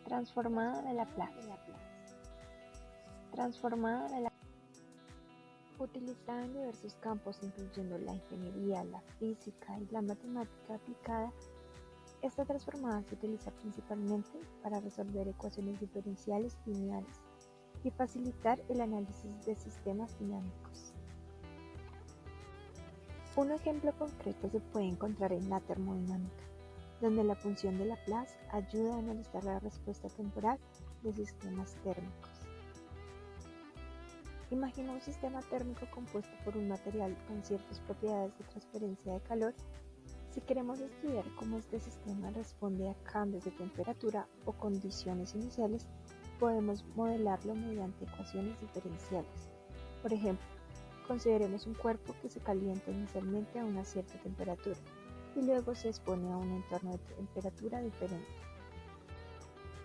Transformada de Laplace. Transformada de Laplace. Utilizada en diversos campos, incluyendo la ingeniería, la física y la matemática aplicada, esta transformada se utiliza principalmente para resolver ecuaciones diferenciales lineales y facilitar el análisis de sistemas dinámicos. Un ejemplo concreto se puede encontrar en la termodinámica, donde la función de Laplace ayuda a analizar la respuesta temporal de sistemas térmicos. Imagina un sistema térmico compuesto por un material con ciertas propiedades de transferencia de calor. Si queremos estudiar cómo este sistema responde a cambios de temperatura o condiciones iniciales, podemos modelarlo mediante ecuaciones diferenciales. Por ejemplo, consideremos un cuerpo que se calienta inicialmente a una cierta temperatura y luego se expone a un entorno de temperatura diferente.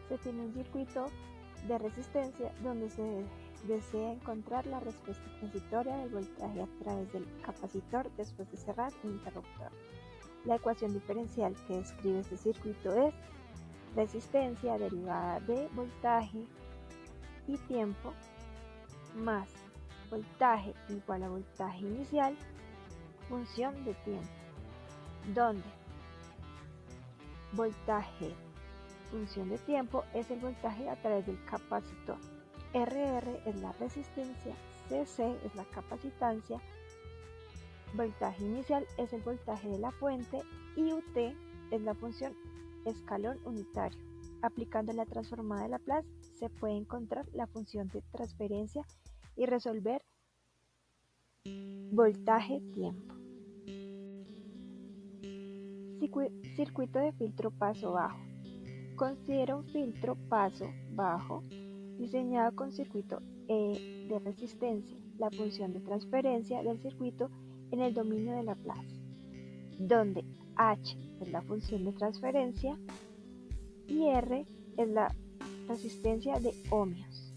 Se tiene un circuito de resistencia donde se desea encontrar la respuesta transitoria del voltaje a través del capacitor después de cerrar el interruptor. La ecuación diferencial que describe este circuito es resistencia derivada de voltaje y tiempo más voltaje igual a voltaje inicial función de tiempo, donde voltaje función de tiempo es el voltaje a través del capacitor, RR es la resistencia, CC es la capacitancia, voltaje inicial es el voltaje de la fuente y UT es la función escalón unitario. Aplicando la transformada de Laplace se puede encontrar la función de transferencia y resolver voltaje-tiempo. Circuito de filtro paso bajo. Considera un filtro paso bajo diseñado con circuito E de resistencia, la función de transferencia del circuito en el dominio de Laplace, donde H es la función de transferencia y R es la resistencia de ohmios.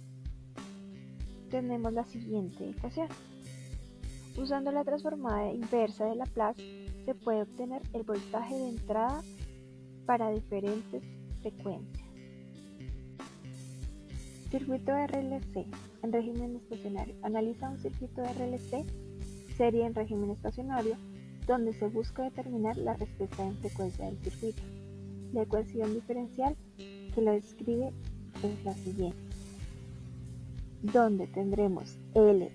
Tenemos la siguiente ecuación. Usando la transformada inversa de Laplace se puede obtener el voltaje de entrada para diferentes frecuencias. Circuito RLC en régimen estacionario. Analiza un circuito RLC serie en régimen estacionario donde se busca determinar la respuesta en frecuencia del circuito. La ecuación diferencial que lo describe es la siguiente, donde tendremos L,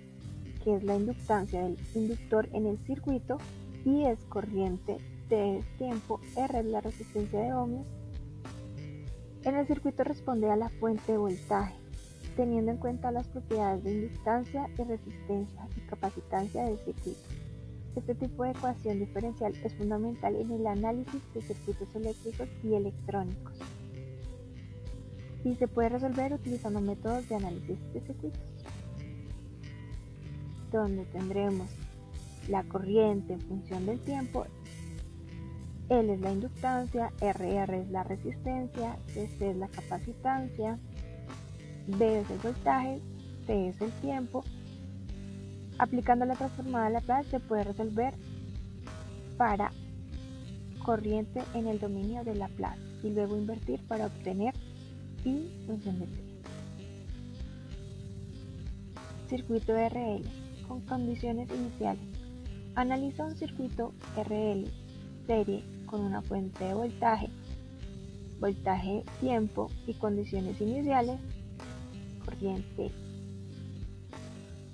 que es la inductancia del inductor en el circuito, I es corriente, T es tiempo, R es la resistencia de ohmios. En el circuito responde a la fuente de voltaje, teniendo en cuenta las propiedades de inductancia y resistencia y capacitancia del circuito. Este tipo de ecuación diferencial es fundamental en el análisis de circuitos eléctricos y electrónicos y se puede resolver utilizando métodos de análisis de circuitos, donde tendremos la corriente en función del tiempo, L es la inductancia, RR es la resistencia, CC es la capacitancia, B es el voltaje, T es el tiempo. Aplicando la transformada de Laplace se puede resolver para corriente en el dominio de Laplace y luego invertir para obtener I función de T. Circuito RL con condiciones iniciales. Analiza un circuito RL serie con una fuente de voltaje, voltaje tiempo y condiciones iniciales, corriente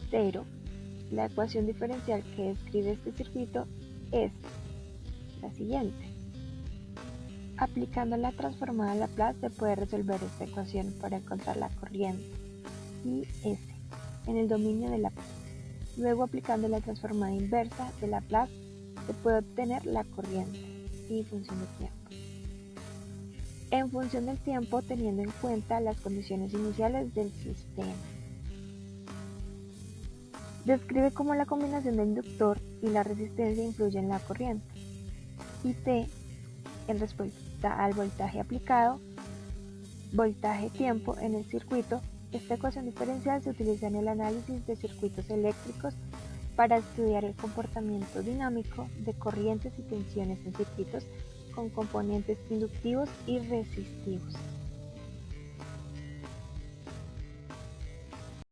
0. La ecuación diferencial que describe este circuito es la siguiente. Aplicando la transformada de Laplace se puede resolver esta ecuación para encontrar la corriente IS en el dominio de Laplace. Luego, aplicando la transformada inversa de Laplace se puede obtener la corriente I función de tiempo. En función del tiempo, teniendo en cuenta las condiciones iniciales del sistema. Describe cómo la combinación del inductor y la resistencia influye en la corriente. IT en respuesta al voltaje aplicado, voltaje-tiempo en el circuito. Esta ecuación diferencial se utiliza en el análisis de circuitos eléctricos para estudiar el comportamiento dinámico de corrientes y tensiones en circuitos con componentes inductivos y resistivos.